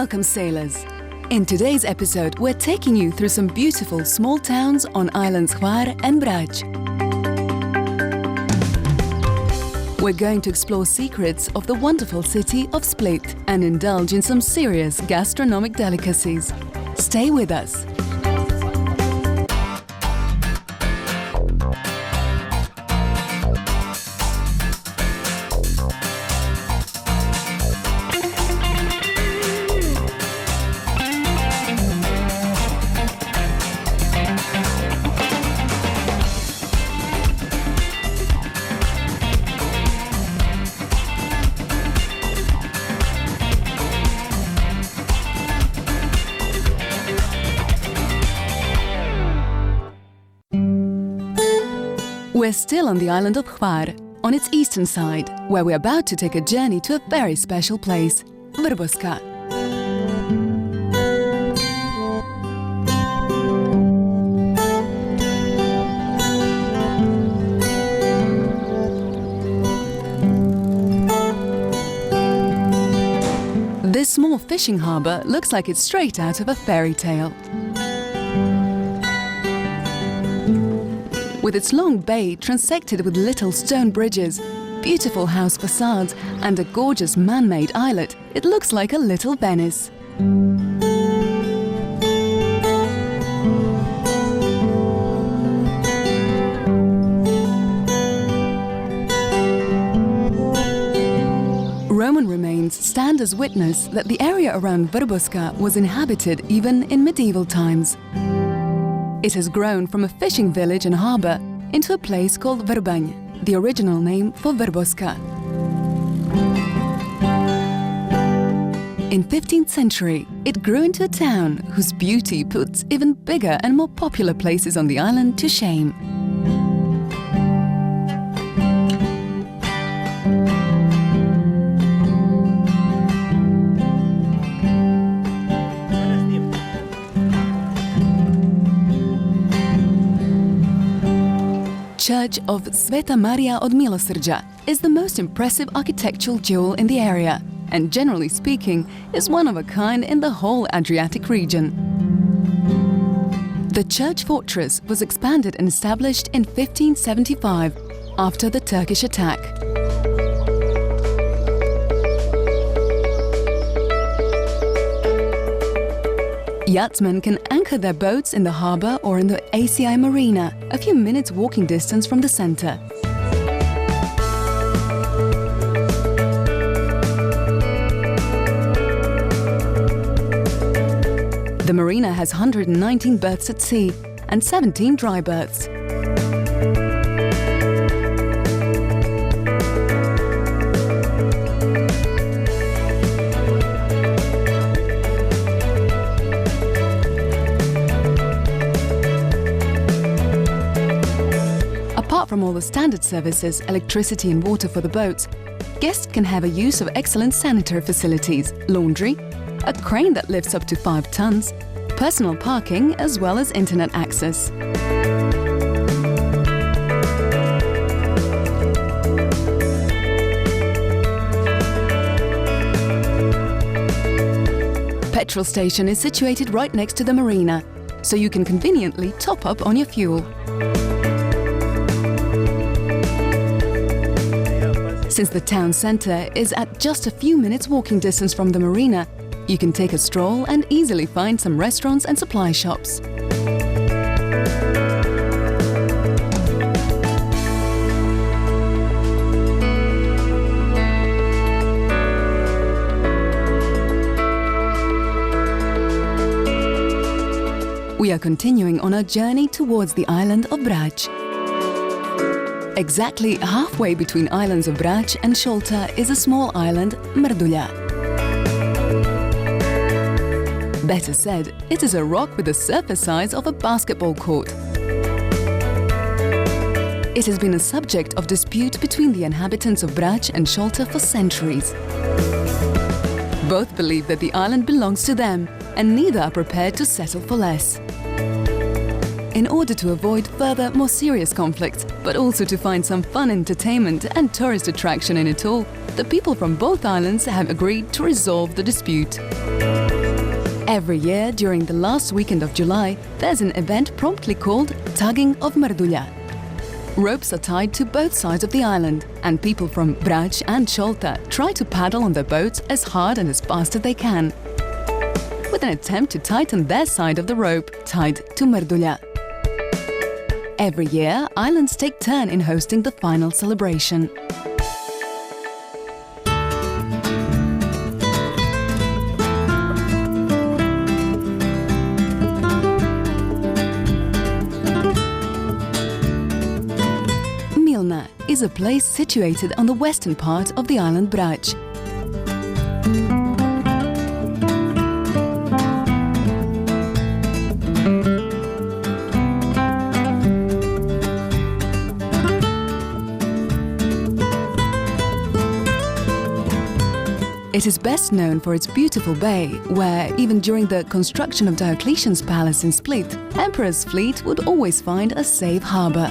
Welcome, sailors! In today's episode, we're taking you through some beautiful small towns on islands Hvar and Brač. We're going to explore secrets of the wonderful city of Split and indulge in some serious gastronomic delicacies. Stay with us! We're still on the island of Hvar, on its eastern side, where we're about to take a journey to a very special place, Vrboska. This small fishing harbour looks like it's straight out of a fairy tale. With its long bay transected with little stone bridges, beautiful house facades and a gorgeous man-made islet, it looks like a little Venice. Roman remains stand as witness that the area around Vrboska was inhabited even in medieval times. It has grown from a fishing village and harbour into a place called Vrbaň, the original name for Vrboska. In 15th century, it grew into a town whose beauty puts even bigger and more popular places on the island to shame. Church of Sveta Maria od Milosrđa is the most impressive architectural jewel in the area and, generally speaking, is one of a kind in the whole Adriatic region. The church fortress was expanded and established in 1575 after the Turkish attack. Yachtsmen can anchor their boats in the harbour or in the ACI marina, a few minutes walking distance from the centre. The marina has 119 berths at sea and 17 dry berths. Apart from all the standard services, electricity and water for the boats, guests can have a use of excellent sanitary facilities, laundry, a crane that lifts up to 5 tons, personal parking as well as internet access. Petrol station is situated right next to the marina, so you can conveniently top up on your fuel. Since the town centre is at just a few minutes walking distance from the marina, you can take a stroll and easily find some restaurants and supply shops. We are continuing on our journey towards the island of Brač. Exactly halfway between islands of Brač and Šolta is a small island, Mrdulja. Better said, it is a rock with the surface size of a basketball court. It has been a subject of dispute between the inhabitants of Brač and Šolta for centuries. Both believe that the island belongs to them, and neither are prepared to settle for less. In order to avoid further, more serious conflicts, but also to find some fun entertainment and tourist attraction in it all, the people from both islands have agreed to resolve the dispute. Every year, during the last weekend of July, there's an event promptly called Tugging of Mrdulja. Ropes are tied to both sides of the island, and people from Brač and Šolta try to paddle on their boats as hard and as fast as they can, with an attempt to tighten their side of the rope tied to Mrdulja. Every year, islands take turn in hosting the final celebration. Is a place situated on the western part of the island Brač. It is best known for its beautiful bay, where, even during the construction of Diocletian's palace in Split, Emperor's fleet would always find a safe harbour.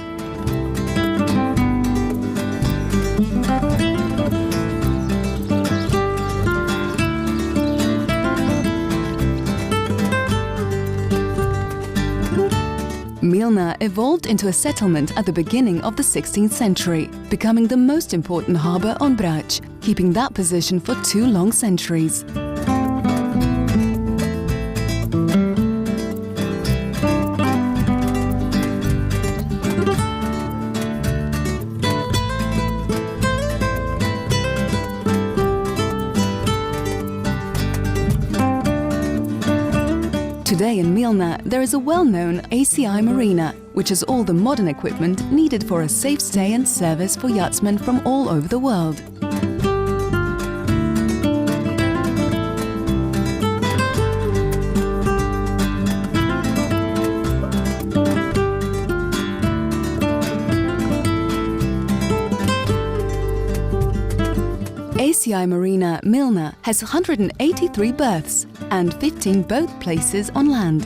Milna evolved into a settlement at the beginning of the 16th century, becoming the most important harbour on Brač, keeping that position for 2 long centuries. Today in Milna, there is a well-known ACI marina, which has all the modern equipment needed for a safe stay and service for yachtsmen from all over the world. ACI Marina Milna has 183 berths and 15 boat places on land.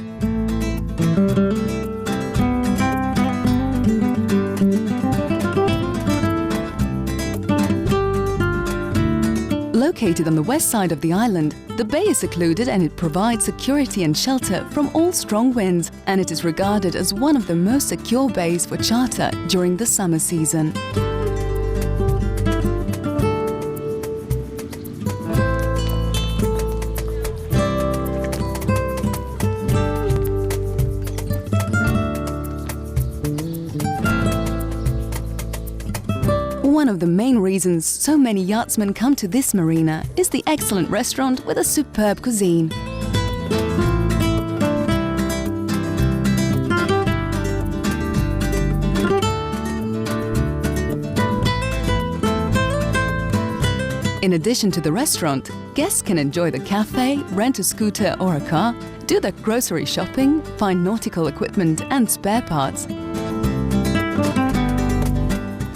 Located on the west side of the island, the bay is secluded and it provides security and shelter from all strong winds, and it is regarded as one of the most secure bays for charter during the summer season. One of the main reasons so many yachtsmen come to this marina is the excellent restaurant with a superb cuisine. In addition to the restaurant, guests can enjoy the cafe, rent a scooter or a car, do their grocery shopping, find nautical equipment and spare parts.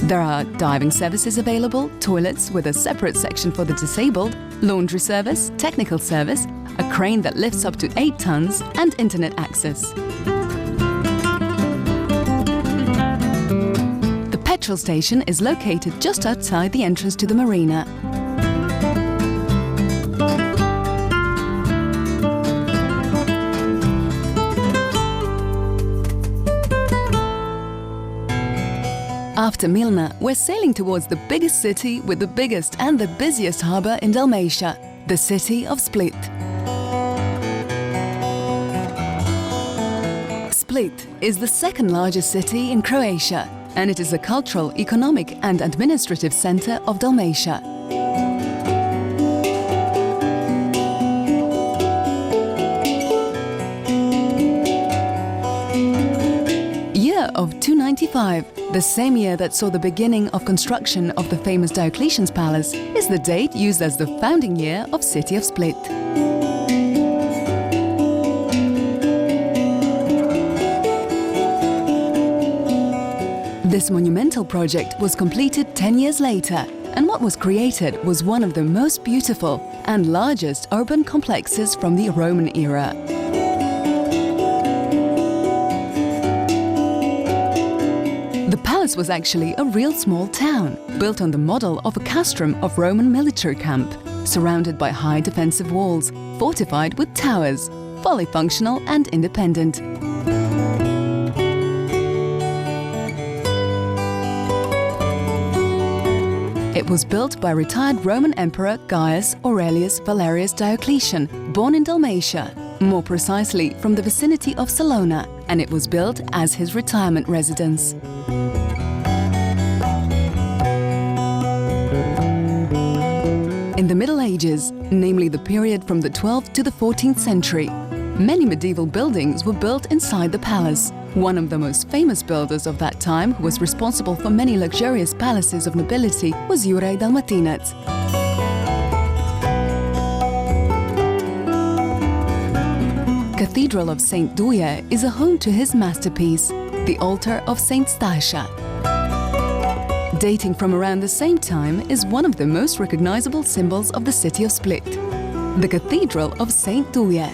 There are diving services available, toilets with a separate section for the disabled, laundry service, technical service, a crane that lifts up to 8 tons, and internet access. The petrol station is located just outside the entrance to the marina. After Milna, we're sailing towards the biggest city with the biggest and the busiest harbour in Dalmatia, the city of Split. Split is the second largest city in Croatia, and it is the cultural, economic and administrative centre of Dalmatia. Year of 295, the same year that saw the beginning of construction of the famous Diocletian's palace, is the date used as the founding year of city of Split. This monumental project was completed 10 years later, and what was created was one of the most beautiful and largest urban complexes from the Roman era. The palace was actually a real small town, built on the model of a castrum of Roman military camp, surrounded by high defensive walls, fortified with towers, fully functional and independent. It was built by retired Roman Emperor Gaius Aurelius Valerius Diocletian, born in Dalmatia, more precisely from the vicinity of Salona, and it was built as his retirement residence. In the Middle Ages, namely the period from the 12th to the 14th century, many medieval buildings were built inside the palace. One of the most famous builders of that time, who was responsible for many luxurious palaces of nobility, was Juraj Dalmatinec. Cathedral of St. Duje is a home to his masterpiece, the altar of St. Stasha. Dating from around the same time, is one of the most recognizable symbols of the city of Split, the Cathedral of St. Duje.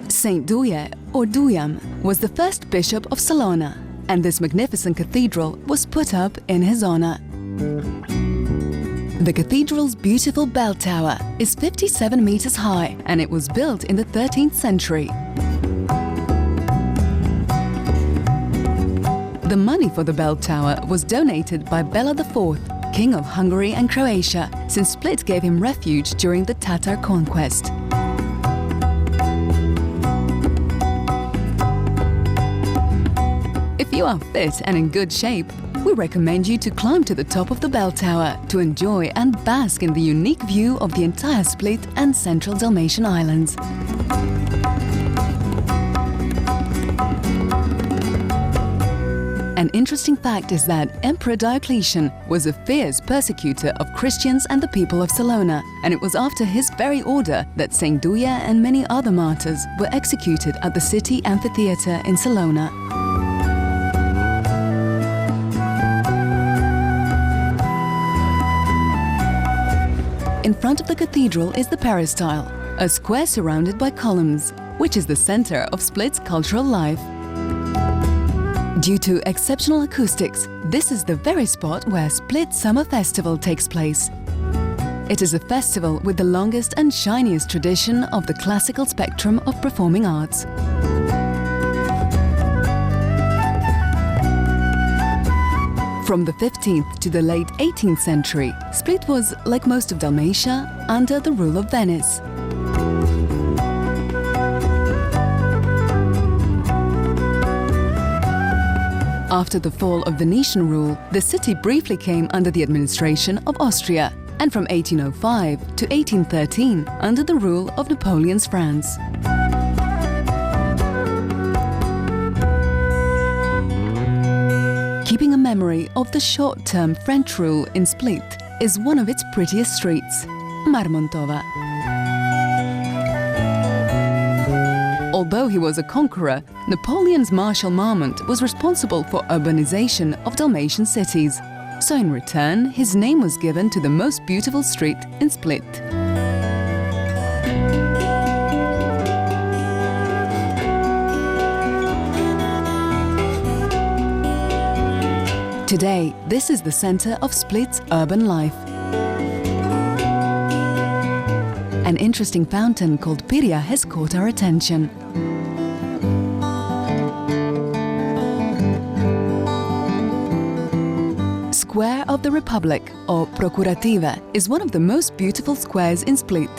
St. Duje, or Dujam, was the first bishop of Salona, and this magnificent cathedral was put up in his honor. The cathedral's beautiful bell tower is 57 meters high, and it was built in the 13th century. The money for the bell tower was donated by Bela IV, King of Hungary and Croatia, since Split gave him refuge during the Tatar conquest. If you are fit and in good shape, we recommend you to climb to the top of the bell tower to enjoy and bask in the unique view of the entire Split and central Dalmatian islands. An interesting fact is that Emperor Diocletian was a fierce persecutor of Christians and the people of Salona, and it was after his very order that St. Duje and many other martyrs were executed at the city amphitheatre in Salona. In front of the cathedral is the peristyle, a square surrounded by columns, which is the center of Split's cultural life. Due to exceptional acoustics, this is the very spot where Split Summer Festival takes place. It is a festival with the longest and shiniest tradition of the classical spectrum of performing arts. From the 15th to the late 18th century, Split was, like most of Dalmatia, under the rule of Venice. After the fall of Venetian rule, the city briefly came under the administration of Austria, and from 1805 to 1813 under the rule of Napoleon's France. Keeping a memory of the short-term French rule in Split is one of its prettiest streets, Marmontova. Although he was a conqueror, Napoleon's Marshal Marmont was responsible for urbanization of Dalmatian cities. So in return, his name was given to the most beautiful street in Split. Today, this is the center of Split's urban life. An interesting fountain called Piria has caught our attention. Square of the Republic, or Procurativa, is one of the most beautiful squares in Split.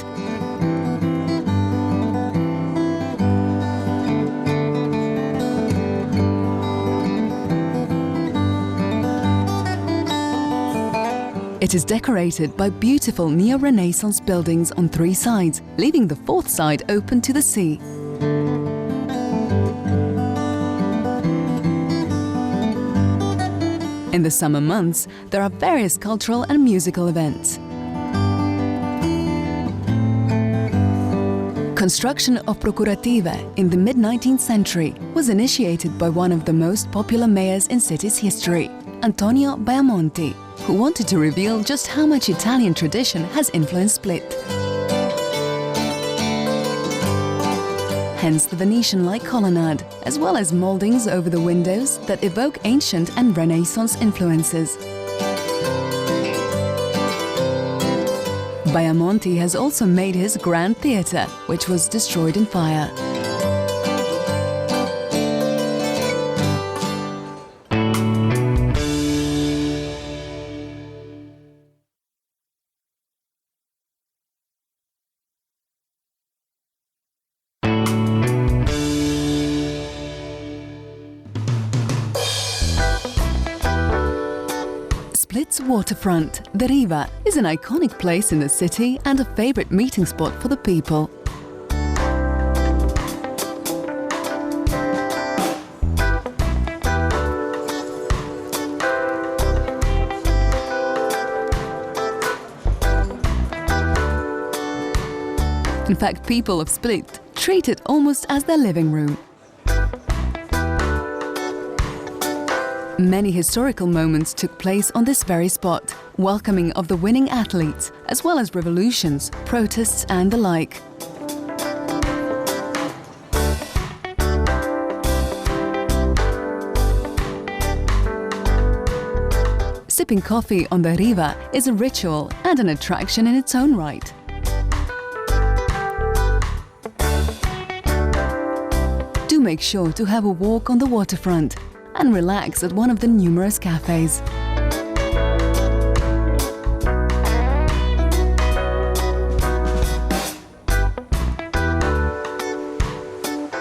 It is decorated by beautiful neo-Renaissance buildings on 3 sides, leaving the 4th side open to the sea. In the summer months, there are various cultural and musical events. Construction of Procurativa in the mid-19th century was initiated by one of the most popular mayors in city's history, Antonio Baiamonti, who wanted to reveal just how much Italian tradition has influenced Split. Hence the Venetian-like colonnade, as well as moldings over the windows that evoke ancient and Renaissance influences. Baiamonte has also made his Grand Theatre, which was destroyed in fire. Split's Waterfront, the Riva, is an iconic place in the city and a favorite meeting spot for the people. In fact, people of Split treat it almost as their living room. Many historical moments took place on this very spot, welcoming of the winning athletes, as well as revolutions, protests and the like. Sipping coffee on the Riva is a ritual and an attraction in its own right. Do make sure to have a walk on the waterfront and relax at one of the numerous cafes.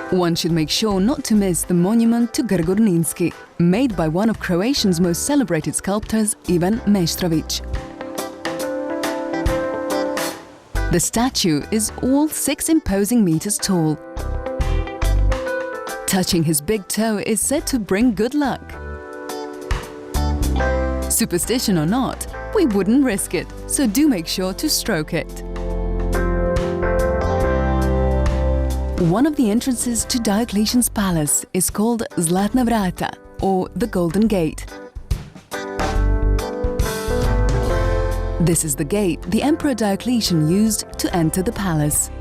One should make sure not to miss the monument to Grgurninski, made by one of Croatia's most celebrated sculptors, Ivan Meštrović. The statue is all 6 imposing meters tall. Touching his big toe is said to bring good luck. Superstition or not, we wouldn't risk it, so do make sure to stroke it. One of the entrances to Diocletian's palace is called Zlatna Vrata, or the Golden Gate. This is the gate the Emperor Diocletian used to enter the palace.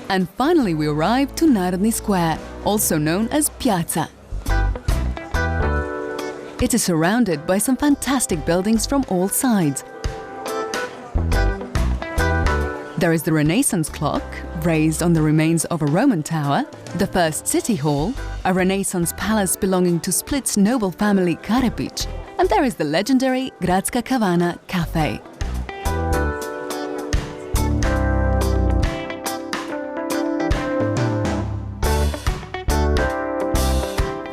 And finally we arrive to Narodni Square, also known as Piazza. It is surrounded by some fantastic buildings from all sides. There is the Renaissance clock, raised on the remains of a Roman tower, the first city hall, a Renaissance palace belonging to Split's noble family Karepić, and there is the legendary Gradska Kavana cafe.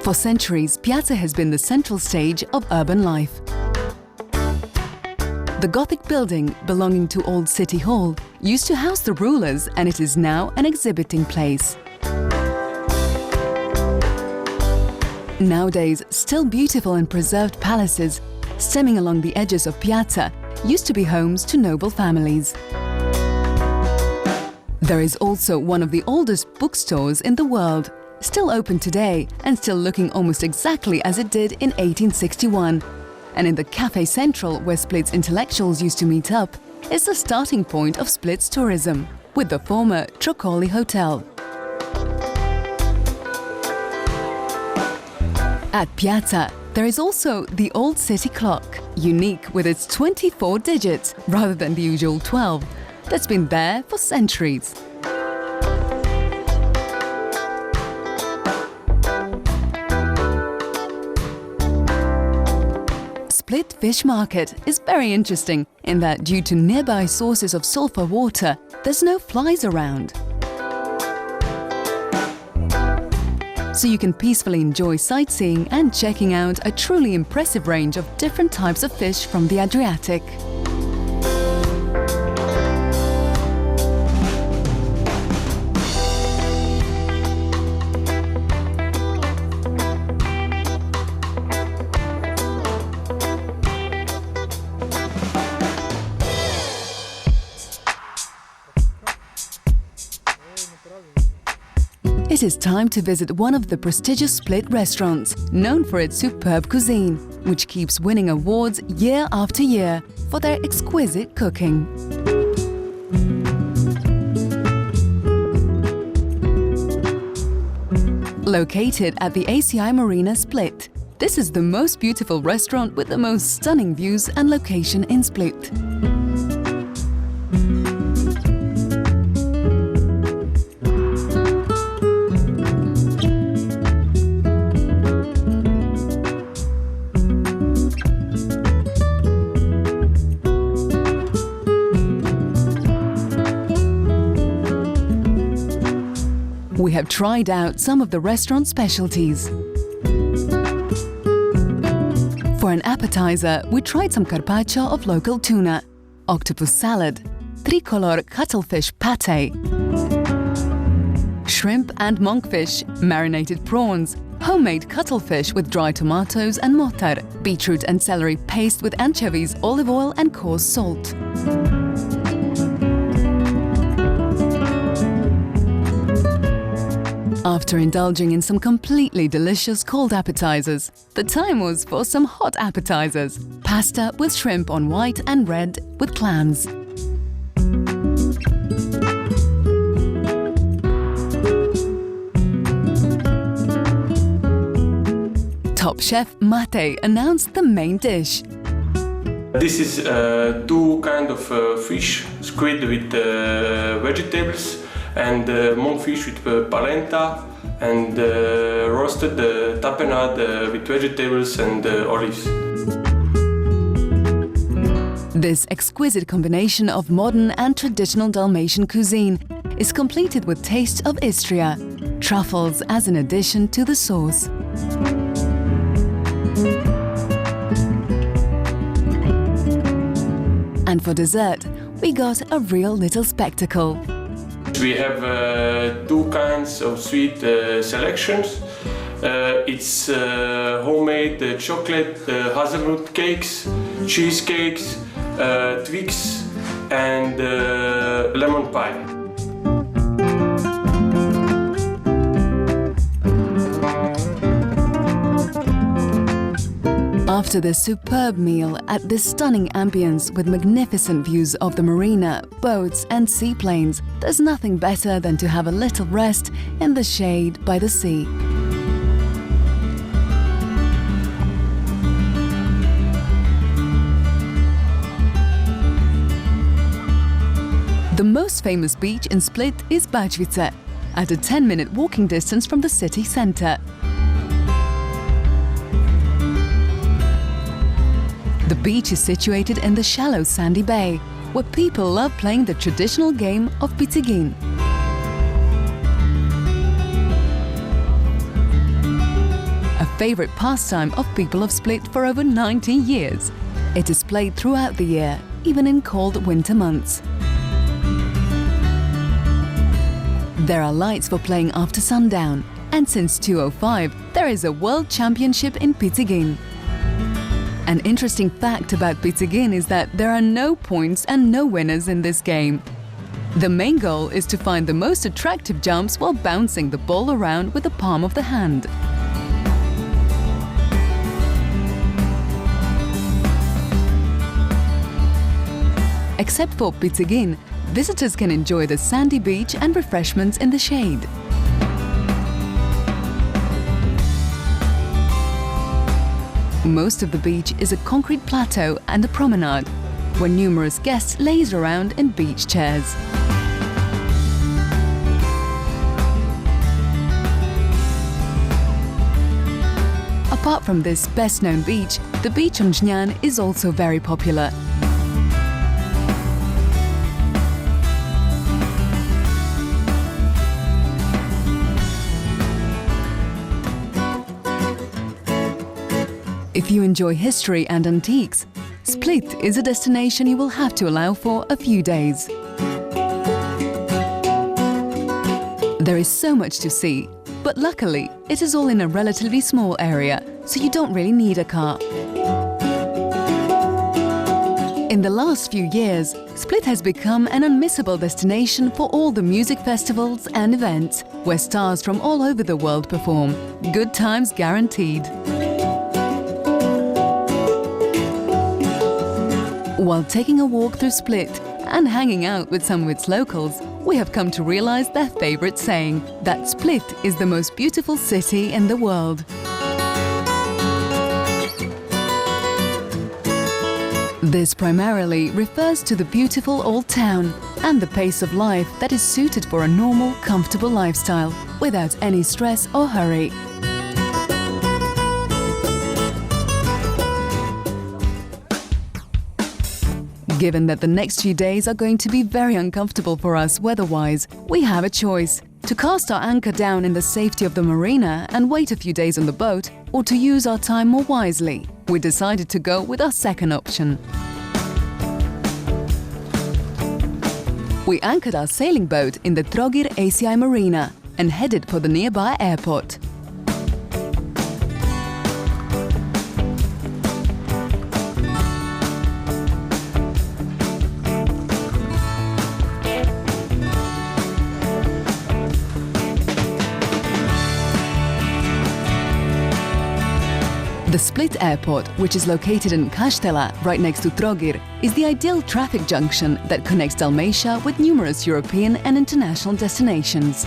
For centuries, Piazza has been the central stage of urban life. The Gothic building, belonging to Old City Hall, used to house the rulers, and it is now an exhibiting place. Nowadays, still beautiful and preserved palaces, stemming along the edges of Piazza, used to be homes to noble families. There is also one of the oldest bookstores in the world, still open today and still looking almost exactly as it did in 1861. And in the Café Central, where Split's intellectuals used to meet up, is the starting point of Split's tourism, with the former Trocoli Hotel. At Piazza, there is also the Old City Clock, unique with its 24 digits rather than the usual 12, that's been there for centuries. Split Fish Market is very interesting in that due to nearby sources of sulfur water, there's no flies around. So you can peacefully enjoy sightseeing and checking out a truly impressive range of different types of fish from the Adriatic. It It is time to visit one of the prestigious Split restaurants, known for its superb cuisine, which keeps winning awards year after year for their exquisite cooking. Located at the ACI Marina Split, this is the most beautiful restaurant with the most stunning views and location in Split. We have tried out some of the restaurant specialties. For an appetizer, we tried some carpaccio of local tuna, octopus salad, tricolor cuttlefish pate, shrimp and monkfish, marinated prawns, homemade cuttlefish with dry tomatoes and motar, beetroot and celery paste with anchovies, olive oil and coarse salt. After indulging in some completely delicious cold appetizers, the time was for some hot appetizers. Pasta with shrimp on white and red with clams. Top chef Matej announced the main dish. This is two kind of fish, squid with vegetables, and monkfish with polenta, and roasted tapenade with vegetables and olives. This exquisite combination of modern and traditional Dalmatian cuisine is completed with taste of Istria, truffles as an addition to the sauce. And for dessert, we got a real little spectacle. We have two kinds of sweet selections. It's homemade chocolate hazelnut cakes, cheesecakes, Twix and lemon pie. After this superb meal at this stunning ambience with magnificent views of the marina, boats and seaplanes, there's nothing better than to have a little rest in the shade by the sea. The most famous beach in Split is Piazza, at a 10-minute walking distance from the city centre. The beach is situated in the shallow sandy bay, where people love playing the traditional game of pizzigin. A favorite pastime of people of Split for over 90 years. It is played throughout the year, even in cold winter months. There are lights for playing after sundown, and since 2005 there is a World Championship in pizzigin. An interesting fact about pizzigin is that there are no points and no winners in this game. The main goal is to find the most attractive jumps while bouncing the ball around with the palm of the hand. Except for pizzigin, visitors can enjoy the sandy beach and refreshments in the shade. Most of the beach is a concrete plateau and a promenade, where numerous guests laze around in beach chairs. Apart from this best-known beach, the beach on Žnjan is also very popular. If you enjoy history and antiques, Split is a destination you will have to allow for a few days. There is so much to see, but luckily it is all in a relatively small area, so you don't really need a car. In the last few years, Split has become an unmissable destination for all the music festivals and events, where stars from all over the world perform. Good times guaranteed. While taking a walk through Split and hanging out with some of its locals, we have come to realize their favorite saying, that Split is the most beautiful city in the world. This primarily refers to the beautiful old town and the pace of life that is suited for a normal, comfortable lifestyle, without any stress or hurry. Given that the next few days are going to be very uncomfortable for us weather-wise, we have a choice: to cast our anchor down in the safety of the marina and wait a few days on the boat, or to use our time more wisely. We decided to go with our second option. We anchored our sailing boat in the Trogir ACI marina and headed for the nearby airport. The Split Airport, which is located in Kaštela, right next to Trogir, is the ideal traffic junction that connects Dalmatia with numerous European and international destinations.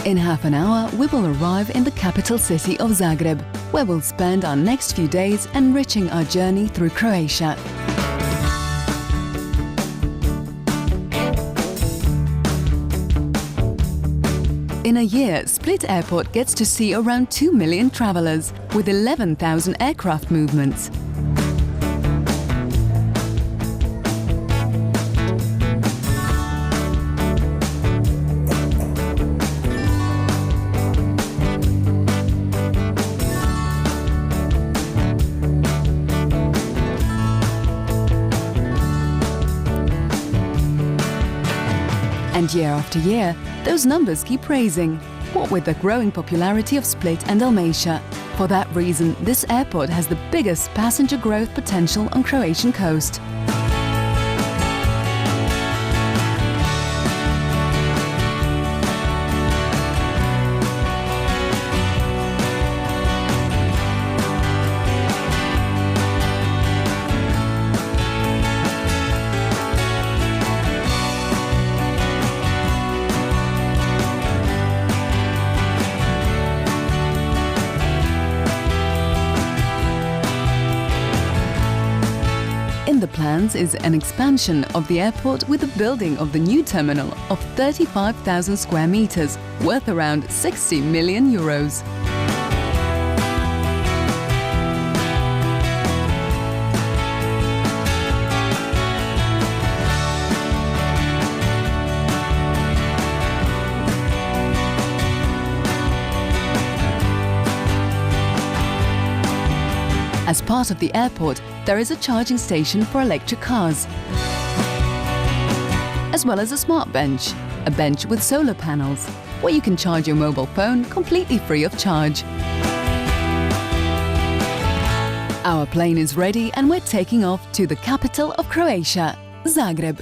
In half an hour, we will arrive in the capital city of Zagreb, where we'll spend our next few days enriching our journey through Croatia. In a year, Split Airport gets to see around 2 million travelers, with 11,000 aircraft movements. And year after year, those numbers keep rising, what with the growing popularity of Split and Dalmatia. For that reason, this airport has the biggest passenger growth potential on Croatian coast. In the plans is an expansion of the airport with the building of the new terminal of 35,000 square meters, worth around 60 million euros. As part of the airport, there is a charging station for electric cars, as well as a smart bench, a bench with solar panels, where you can charge your mobile phone completely free of charge. Our plane is ready and we're taking off to the capital of Croatia, Zagreb.